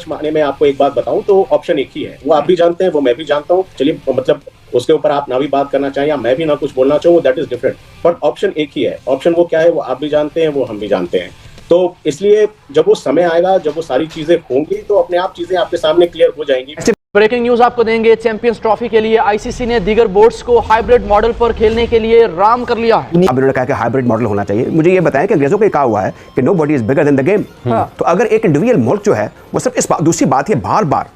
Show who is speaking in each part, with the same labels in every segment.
Speaker 1: सच मायने में आपको एक बात बताऊं तो ऑप्शन एक ही है, वो आप भी जानते हैं, वो मैं भी जानता हूं। चलिए मतलब उसके ऊपर आप ना भी बात करना चाहें या मैं भी ना कुछ बोलना चाहूँ, that is different, but option एक ही है। ऑप्शन वो क्या है वो आप भी जानते हैं, वो हम भी जानते हैं। तो इसलिए जब वो समय आएगा, जब वो सारी चीजें होंगी तो अपने आप चीजें आपके सामने क्लियर हो जाएंगी।
Speaker 2: ब्रेकिंग न्यूज आपको देंगे। चैंपियंस ट्रॉफी के लिए आईसीसी ने दीगर बोर्ड्स को हाइब्रिड मॉडल पर खेलने के लिए राम कर लिया है।
Speaker 3: अब इन्होंने कहा कि हाइब्रिड मॉडल होना चाहिए। मुझे ये बताएं कि अंग्रेजों को कहा हुआ है कि nobody is bigger than the game. तो अगर एक इंडिविजुअल मुल्क जो है वो सिर्फ इस दूसरी बात है, बार बार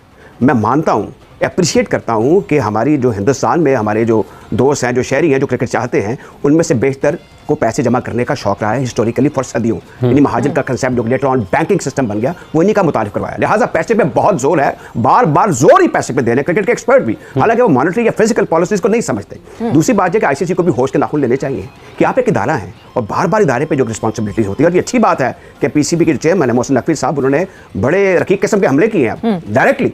Speaker 3: मैं मानता हूँ, अप्रिशिएट करता हूँ कि हमारी जो हिंदुस्तान में हमारे जो दोस्त हैं, जो शहरी हैं, जो क्रिकेट चाहते हैं, उनमें से बेशतर को पैसे जमा करने का शौक रहा है हिस्टोरिकली फॉर सदियों। यानी महाजन का कंसेप्ट जो लेटर ऑन बैंकिंग सिस्टम बन गया, वो इन्हीं का मुतारिफ करवाया। लिहाजा पैसे पे बहुत जोर है, बार बार जोर ही पैसे पे दे रहे हैं क्रिकेट के एक्सपर्ट भी, हालांकि वो मॉनेटरी या फिजिकल पॉलिसीज को नहीं समझते। दूसरी बात है कि आईसीसी को भी होश के नाखून लेने चाहिए कि आप एक इदारा हैं और बार बार इदारे पे जो रिस्पॉन्सिबिलिटीज होती है। और ये अच्छी बात है कि पीसीबी के चेयरमैन मोहसिन नकवी साहब, उन्होंने बड़े रकीक किस्म के हमले किए हैं डायरेक्टली।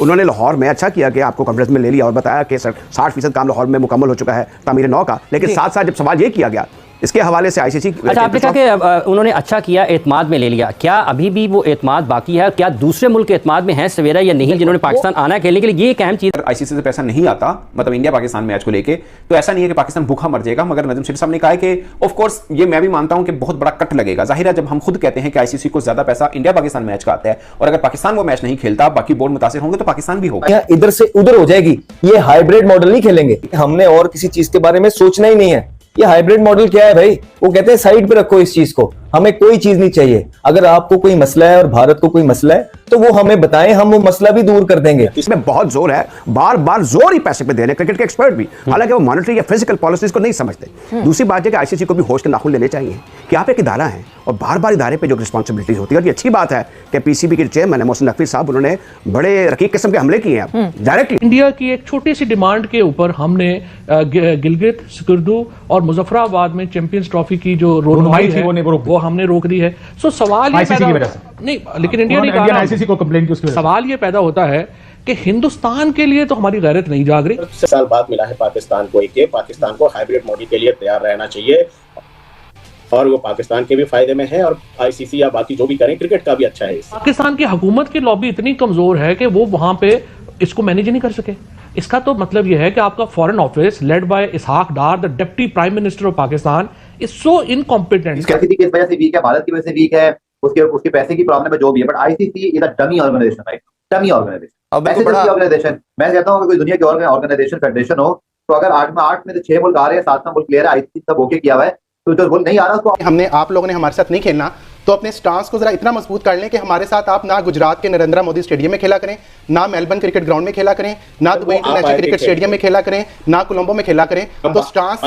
Speaker 3: उन्होंने लाहौर में अच्छा किया कि आपको कॉन्फ्रेंस में ले लिया और बताया कि 60% काम लाहौर में मुकम्मल हो चुका है तामीर नौ का। लेकिन साथ साथ जब सवाल ये किया गया इसके हवाले से आईसीसी,
Speaker 4: अच्छा आपने कहा कि उन्होंने अच्छा किया, एतमाद में ले लिया, क्या अभी भी वो एतमाद बाकी है? क्या दूसरे मुल्क एतमाद में हैं सवेरा या नहीं, जिन्होंने पाकिस्तान आना है खेलने के लिए? ये एक अहम चीज़।
Speaker 5: आईसीसी से पैसा नहीं आता, मतलब इंडिया पाकिस्तान मैच को लेके, तो ऐसा नहीं है कि पाकिस्तान भूखा मर जाएगा। मगर नजम शेख साहब ने कहा है कि ऑफ कोर्स ये मैं भी मानता हूं कि बहुत बड़ा कट लगेगा। जाहिर है जब हम खुद कहते हैं कि आईसीसी को ज्यादा पैसा इंडिया पाकिस्तान मैच का आता है, और अगर पाकिस्तान वो मैच नहीं खेलता, बाकी बोर्ड मुतासिर होंगे, तो पाकिस्तान भी होगा।
Speaker 6: इधर से उधर हो जाएगी। ये हाइब्रिड मॉडल नहीं खेलेंगे, हमने और किसी चीज के बारे में सोचना ही नहीं है। ये हाइब्रिड मॉडल क्या है भाई? वो कहते हैं साइड पे रखो इस चीज को, हमें कोई चीज नहीं चाहिए। अगर आपको कोई मसला है और भारत को कोई मसला है तो वो हमें बताएं, हम वो मसला भी दूर कर देंगे।
Speaker 3: इसमें बहुत जोर है, बार बार जोर ही पैसे पे दे रहे हैं क्रिकेट के एक्सपर्ट भी, हालांकि वो मॉनेटरी या फिजिकल पॉलिसीज को नहीं समझते। दूसरी बात है कि आईसीसी को भी होश के नाखून लेने चाहिए कि आप एक इदारा हैं और बार बार इदारे पे जो रिस्पॉन्सिबिलिटीज होती है। और ये अच्छी बात है कि पीसीबी के चेयरमैन मोहसिन नकवी साहब, उन्होंने बड़े रकीक किस्म के हमले किए हैं डायरेक्टली।
Speaker 7: इंडिया की एक छोटी सी डिमांड के ऊपर हमने गिलगित, सिकुर्दू और मुजफ्फराबाद में चैंपियंस ट्रॉफी की जो रोडमाई है वो हमने रोक दी है। सो सवाल ये पैदा नहीं, लेकिन इंडिया ने कहा आईसीसी को कंप्लेंट की, उसकी सवाल ये पैदा होता है कि हिंदुस्तान के लिए तो हमारी गैरत नहीं जाग रही।
Speaker 1: 10 साल बाद मिला है पाकिस्तान को एक, पाकिस्तान को हाइब्रिड मॉडल के लिए तैयार रहना चाहिए और वो पाकिस्तान के भी फायदे में है और आईसीसी या बाकी जो भी करें क्रिकेट का भी अच्छा है।
Speaker 7: पाकिस्तान की हुकूमत की लॉबी इतनी कमजोर है कि वो वहां पे इसको मैनेज नहीं कर सके। इसका तो मतलब यह है कि आपका foreign office led by Ishaq Dar, the deputy prime minister of Pakistan, is so incompetent.
Speaker 8: किसी की वजह से वीक है, भारत की वजह से वीक है, उसके पैसे की प्रॉब्लम है, जो भी है, but ICC is a dummy organisation, right? Dummy organisation. मैं कहता हूँ कोई दुनिया की ऑर्गेनाइजेशन फेडरेशन हो तो अगर 8 में से 6 मुल्क आ रहे हैं, 7वां मुल्क क्लियर है, आईसीसी सब ओके किया हुआ है, तो जो मुल्क नहीं आ रहा उसको
Speaker 9: हमने, आप लोगों ने हमारे साथ नहीं खेलना तो अपने स्टांस को जरा इतना मजबूत कर लें कि हमारे साथ आप ना गुजरात के नरेंद्र मोदी स्टेडियम में खेला करें, ना मेलबर्न क्रिकेट ग्राउंड में खेला करें, ना दुबई इंटरनेशनल क्रिकेट स्टेडियम में खेला करें, ना कोलंबो में खेला करें। तो स्टांस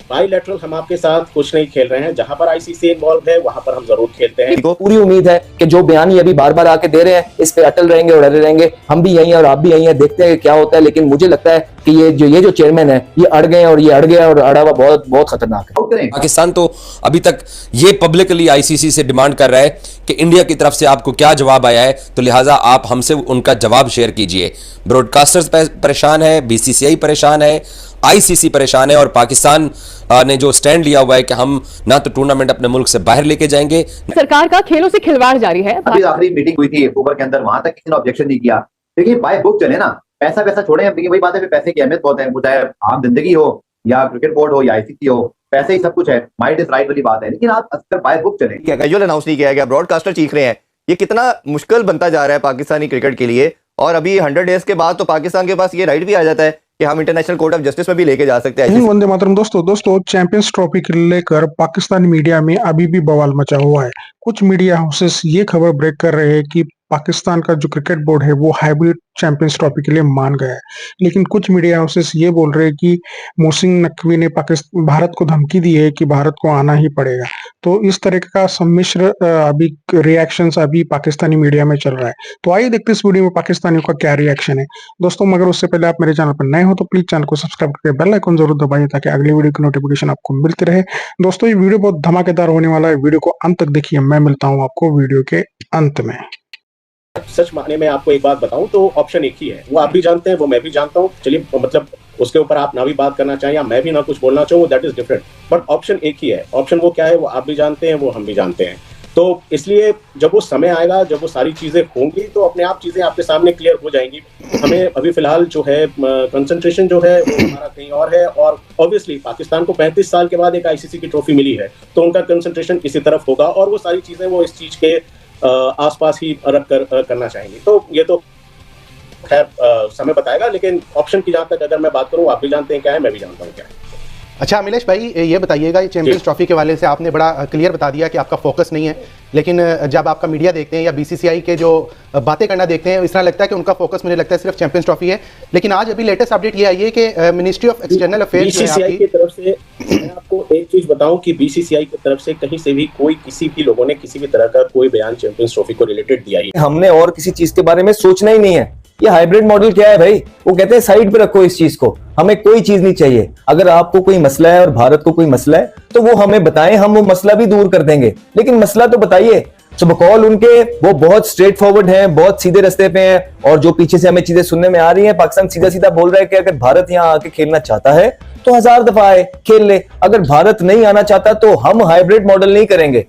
Speaker 1: बायलैटरल हम आपके साथ कुछ नहीं खेल रहे हैं, जहां पर आईसीसी इन्वॉल्व है वहां पर हम जरूर खेलते हैं।
Speaker 6: पूरी उम्मीद है कि जो बयान ये अभी बार बार आके दे रहे हैं इस पे अटल रहेंगे और अड़े रहेंगे। हम भी यही हैं और आप भी यही हैं, देखते हैं क्या होता है। लेकिन मुझे लगता है कि ये जो चेयरमैन है ये अड़ गए और ये अड़ गया और अड़ा हुआ बहुत बहुत खतरनाक है।
Speaker 10: पाकिस्तान तो अभी तक ये पब्लिकली आईसीसी से डिमांड कर रहा है कि इंडिया की तरफ से आपको क्या जवाब आया है, तो लिहाजा आप हमसे उनका जवाब शेयर कीजिए। ब्रॉडकास्टर्स परेशान है, बीसीसीआई परेशान है, आईसीसी परेशान है और पाकिस्तान ने जो स्टैंड लिया हुआ है कि हम ना तो टूर्नामेंट अपने मुल्क से बाहर लेके जाएंगे।
Speaker 11: सरकार का खेलों से खिलवाड़ जारी है।
Speaker 8: अभी आखिरी मीटिंग हुई थी अक्टूबर के अंदर, वहां तक किसी ने ऑब्जेक्शन नहीं किया। देखिए बाय बुक चले ना, पैसा छोड़े, वही बात है, पैसे की अहमियत बहुत है, चाहे आम जिंदगी हो या क्रिकेट बोर्ड हो या आईसीसी हो, पैसे ही सब कुछ है, माइंड इज राइट वाली बात है। लेकिन आप अक्सर बाय बुक चले।
Speaker 6: कैजुअल अनाउंस नहीं किया गया, ब्रॉडकास्टर चीख रहे हैं, ये कितना मुश्किल बनता जा रहा है पाकिस्तानी क्रिकेट के लिए। और अभी 100 डेज के बाद तो पाकिस्तान के पास ये राइट भी आ जाता है कि हम इंटरनेशनल कोर्ट ऑफ जस्टिस में भी लेके जा सकते हैं।
Speaker 9: वंदे मातरम। दोस्तों चैंपियंस ट्रॉफी को लेकर पाकिस्तानी मीडिया में अभी भी बवाल मचा हुआ है। कुछ मीडिया हाउसेस ये खबर ब्रेक कर रहे हैं कि पाकिस्तान का जो क्रिकेट बोर्ड है वो हाइब्रिड चैंपियंस ट्रॉफी के लिए मान गया है, लेकिन कुछ मीडिया हाउसेस ये बोल रहे हैं कि मोहसिन नकवी ने भारत को धमकी दी है कि भारत को आना ही पड़ेगा। तो इस तरह का सम्मिश्र अभी रिएक्शंस अभी पाकिस्तानी मीडिया में चल रहा है। तो आइए देखते हैं इस वीडियो में पाकिस्तानियों का क्या रिएक्शन है। दोस्तों मगर उससे पहले आप मेरे चैनल पर नए हो तो प्लीज चैनल को सब्सक्राइब करके बेल आइकन जरूर दबाइए ताकि अगली वीडियो की नोटिफिकेशन आपको मिलती रहे। दोस्तों ये वीडियो बहुत धमाकेदार होने वाला है, वीडियो को अंत तक देखिए। मैं मिलता हूँ आपको वीडियो के अंत में।
Speaker 1: सच मायने में आपको एक बात बताऊं तो ऑप्शन एक ही है, वो आप भी जानते हैं, वो मैं भी जानता हूं। चलिए मतलब उसके ऊपर आप ना भी बात करना चाहें या मैं भी ना कुछ बोलना चाहूँ, that is different, but option एक ही है। ऑप्शन वो क्या है वो आप भी जानते हैं, वो हम भी जानते हैं। तो इसलिए जब वो समय आएगा, जब वो सारी चीजें होंगी, तो अपने आप चीजें आपके सामने क्लियर हो जाएंगी। हमें अभी फिलहाल जो है कंसंट्रेशन जो है वो हमारा कहीं और है, और ऑब्वियसली पाकिस्तान को 35 साल के बाद एक आईसीसी की ट्रॉफी मिली है, तो उनका कंसंट्रेशन इसी तरफ होगा और वो सारी चीजें वो इस चीज के आसपास ही रख कर करना चाहेंगे। तो ये तो खैर समय बताएगा, लेकिन ऑप्शन की जहां तक अगर मैं बात करूं, आप भी जानते हैं क्या है, मैं भी जानता हूं क्या है।
Speaker 12: अच्छा अमिलेश भाई, ये बताइएगा, ये चैंपियंस ट्रॉफी के वाले से आपने बड़ा क्लियर बता दिया कि आपका फोकस नहीं है, लेकिन जब आपका मीडिया देखते हैं या बीसीसीआई के जो बातें करना देखते हैं, इस तरह लगता है कि उनका फोकस मुझे लगता है सिर्फ चैंपियंस ट्रॉफी है। लेकिन आज अभी लेटेस्ट अपडेट ये आई है कि ministry of external affairs
Speaker 1: BCCI की तरफ से, मैं आपको एक चीज बताऊं कि बीसीसीआई की तरफ से कहीं से भी कोई किसी भी लोगों ने किसी भी तरह का कोई बयान चैंपियंस ट्रॉफी को रिलेटेड दिया ही
Speaker 6: हमने और किसी चीज के बारे में सोचना ही नहीं है। ये हाइब्रिड मॉडल क्या है भाई? वो कहते हैं साइड पे रखो इस चीज को, हमें कोई चीज नहीं चाहिए। अगर आपको कोई मसला है और भारत को कोई मसला है तो वो हमें बताएं, हम वो मसला भी दूर कर देंगे, लेकिन मसला तो बताइए। सो बकौल उनके वो बहुत स्ट्रेट फॉरवर्ड हैं, बहुत सीधे रास्ते पे हैं, और जो पीछे से हमें चीजें सुनने में आ रही हैं, पाकिस्तान सीधा सीधा बोल रहा है कि अगर भारत यहाँ आके खेलना चाहता है तो 1000 दफा आए खेल ले, अगर भारत नहीं आना चाहता तो हम हाइब्रिड मॉडल नहीं करेंगे।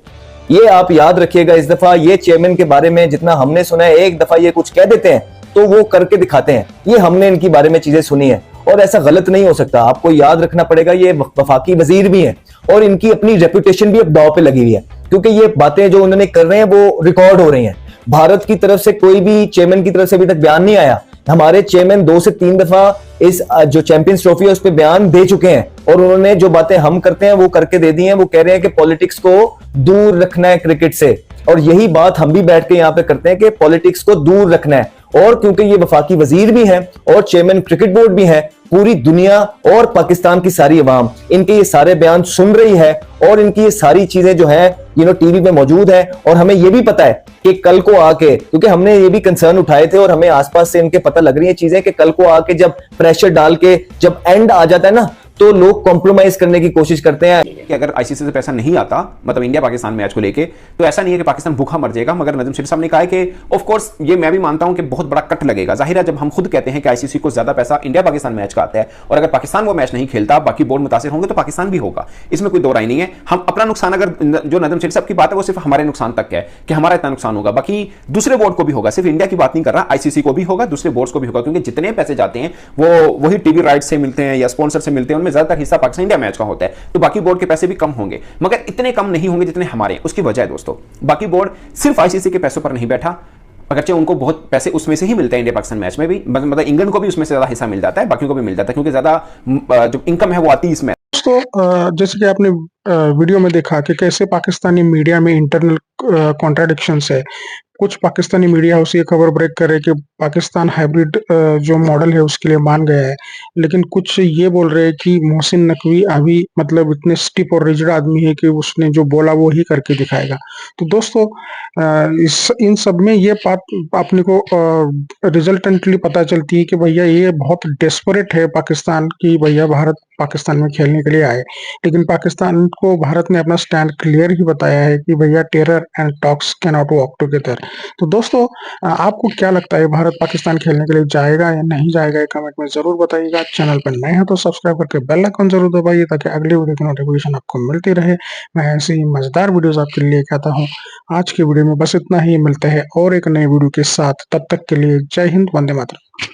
Speaker 6: ये आप याद रखिएगा। इस दफा ये चेयरमैन के बारे में जितना हमने सुना है, एक दफा ये कुछ कह देते हैं तो वो करके दिखाते हैं। ये हमने इनकी बारे में चीजें सुनी है और ऐसा गलत नहीं हो सकता। आपको याद रखना पड़ेगा, ये वफाकी वजीर भी हैं और इनकी अपनी रेपुटेशन भी अब दांव पे लगी हुई है, क्योंकि ये बातें जो उन्होंने कर रहे हैं वो रिकॉर्ड हो रही हैं। भारत की तरफ से कोई भी चेयरमैन की तरफ से अभी तक बयान नहीं आया। हमारे चेयरमैन 2 से 3 दफा इस जो चैंपियंस ट्रॉफी है उस पर बयान दे चुके हैं, और उन्होंने जो बातें हम करते हैं वो करके दे दी हैं। वो कह रहे हैं कि पॉलिटिक्स को दूर रखना है क्रिकेट से, और यही बात हम भी बैठ के यहाँ पे करते हैं कि पॉलिटिक्स को दूर रखना है। और क्योंकि ये वफाकी वजीर भी हैं और चेयरमैन क्रिकेट बोर्ड भी हैं, पूरी दुनिया और पाकिस्तान की सारी अवाम इनके ये सारे बयान सुन रही है और इनकी ये सारी चीजें जो है टीवी पे मौजूद है। और हमें ये भी पता है कि कल को आके, क्योंकि हमने ये भी कंसर्न उठाए थे और हमें आसपास से इनके पता लग रही है चीजें, कि कल को आके जब प्रेशर डाल के जब एंड आ जाता है ना, तो लोग कॉम्प्रोमाइज करने की कोशिश करते हैं।
Speaker 5: कि अगर आईसीसी से पैसा नहीं आता, मतलब इंडिया पाकिस्तान मैच को लेके, तो ऐसा नहीं है कि पाकिस्तान भूखा मर जाएगा। मगर नजम शेर साहब ने कहा है कि ऑफ कोर्स ये मैं भी मानता हूं कि बहुत बड़ा कट लगेगा। जाहिर है, जब हम खुद कहते हैं कि आईसीसी को ज्यादा पैसा इंडिया पाकिस्तान मैच का आता है, और अगर पाकिस्तान वो मैच नहीं खेलता, बाकी बोर्ड मुतासिर होंगे, तो पाकिस्तान भी होगा, इसमें कोई दो राय नहीं है। हम अपना नुकसान, अगर जो नजम शेर साहब की बात है वो सिर्फ हमारे नुकसान तक है कि हमारा इतना नुकसान होगा, बाकी दूसरे बोर्ड को भी होगा। सिर्फ इंडिया की बात नहीं कर रहा, आईसीसी को भी होगा, दूसरे बोर्ड्स को भी होगा, क्योंकि जितने पैसे जाते हैं वो वही टीवी राइट्स से मिलते हैं या स्पॉन्सर से मिलते हैं, उनमें ज्यादातर हिस्सा पाकिस्तान इंडिया मैच का होता है। तो बाकी बोर्ड के पैसे भी कम होंगे, मगर इतने कम नहीं होंगे जितने हमारे। उसकी वजह है दोस्तों, बाकी बोर्ड सिर्फ आईसीसी के पैसों पर नहीं बैठा, अगरचे उनको बहुत पैसे उसमें से ही मिलते हैं। इंडिया पाकिस्तान मैच में भी मतलब इंग्लैंड को भी उसमें से ज्यादा हिस्सा मिल जाता है, बाकी को भी मिल जाता है, क्योंकि ज्यादा जो इनकम है वो आती है इसमें।
Speaker 9: तो जैसे कि आपने वीडियो में देखा कि कैसे पाकिस्तानी मीडिया में इंटरनल कॉन्ट्राडिक्शंस है। कुछ पाकिस्तानी मीडिया हाउस ये खबर ब्रेक करे कि पाकिस्तान हाइब्रिड जो मॉडल है उसके लिए मान गया है, लेकिन कुछ ये बोल रहे हैं कि मोहसिन नकवी अभी मतलब इतने स्टिफ और रिजिड आदमी है कि उसने जो बोला वो ही करके दिखाएगा। तो दोस्तों इन सब में ये बात अपने को रिजल्टेंटली पता चलती है कि भैया ये बहुत डेस्परेट है पाकिस्तान की, भैया भारत पाकिस्तान में खेलने के लिए आए, लेकिन पाकिस्तान को भारत ने अपना स्टैंड क्लियर ही बताया है कि भैया terror and talks can not work together. तो दोस्तों आपको क्या लगता है, भारत पाकिस्तान खेलने के लिए जाएगा या नहीं जाएगा, ये कमेंट में जरूर बताइएगा। चैनल पर नए हैं तो सब्सक्राइब करके बेल आइकन जरूर दबाइए ताकि अगली वीडियो की नोटिफिकेशन आपको मिलती रहे। मैं ऐसे ही मजेदार वीडियोस आपके लिए लेकर आता हूँ। आज की वीडियो में बस इतना ही, मिलते हैं और एक नई वीडियो के साथ। तब तक के लिए जय हिंद, वंदे मातरम।